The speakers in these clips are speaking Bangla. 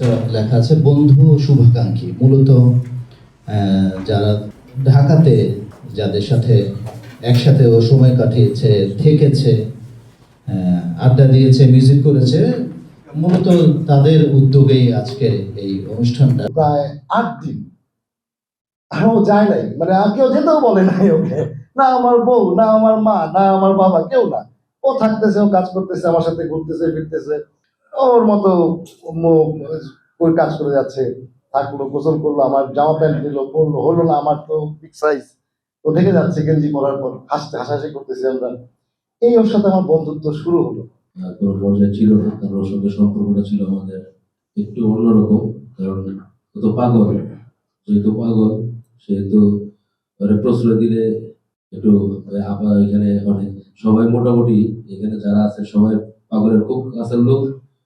একটা লেখা আছে বন্ধু ও শুভাকাঙ্ক্ষী। মূলত যারা ঢাকাতে যাদের সাথে একসাথে ও সময় কাটিয়েছে, থেকেছে, আড্ডা দিয়েছে, মিউজিক করেছে, মূলত তাদের উদ্যোগেই আজকের এই অনুষ্ঠানটা। প্রায় 8 দিন ও যায় নাই, মানে আর কেউ যেতেও বলে নাই ওকে, না আমার বউ, না আমার মা, না আমার বাবা, কেউ না। ও থাকতেছে, ও কাজ করতেছে, আমার সাথে ঘুরতেছে ফিরতেছে, ওর মতো ওই কাজ করে যাচ্ছে। থাকলো, গোসল করলো, আমার জামা প্যান্ট নিল, পরলো, হলো না আমার তো বিগ সাইজ, ও ঢেকে যাচ্ছে গেঞ্জি পরার পর, হাসাহাসি করতেছি আমরা। এই ওর সাথে আমার বন্ধুত্ব শুরু হলো। কোনো পর্যায়ে ছিল না, কারণ ওর সঙ্গে সম্পর্কটা ছিল আমাদের একটু অন্যরকম। কারণ ও তো পাগল, যেহেতু পাগল সেহেতু ওরে প্রশ্রয় দিলে একটু আবার এখানে অনেক সবাই মোটামুটি এখানে যারা আছে সবাই পাগলের খুব কাছের লোক।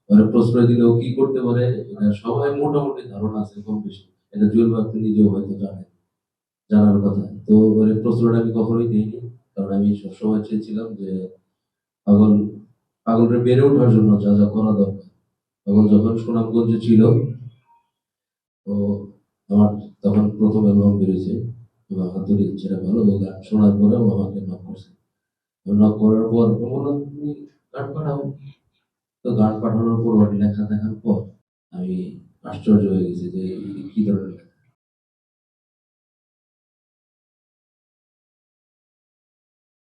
ওরে প্রশ্রয় দিলেও কি করতে পারে এটা সবাই মোটামুটি ধারণা আছে কম বেশি। এটা জুয়েল ভাই আপনি নিজেও হয়তো জানার কথা। তো ওরে প্রশ্রয়টা আমি কখনোই দিইনি, কারণ আমি সবসময় চেয়েছিলাম যে পাগল পাগলরে বেড়ে ওঠার জন্য যা যা করা দরকার। পাগল যখন সুনামগঞ্জে ছিল, তো আমার তখন প্রথম অ্যালবাম বেরিয়েছে হাতুড়ি, যেটা ভালো গান শোনার পরে ও আমাকে নক করছে। নক করার পর বললাম তুমি গান পাঠাও। তো গান পাঠানোর পর ওর লেখা দেখার পর আমি আশ্চর্য হয়ে গেছি যে কি ধরনের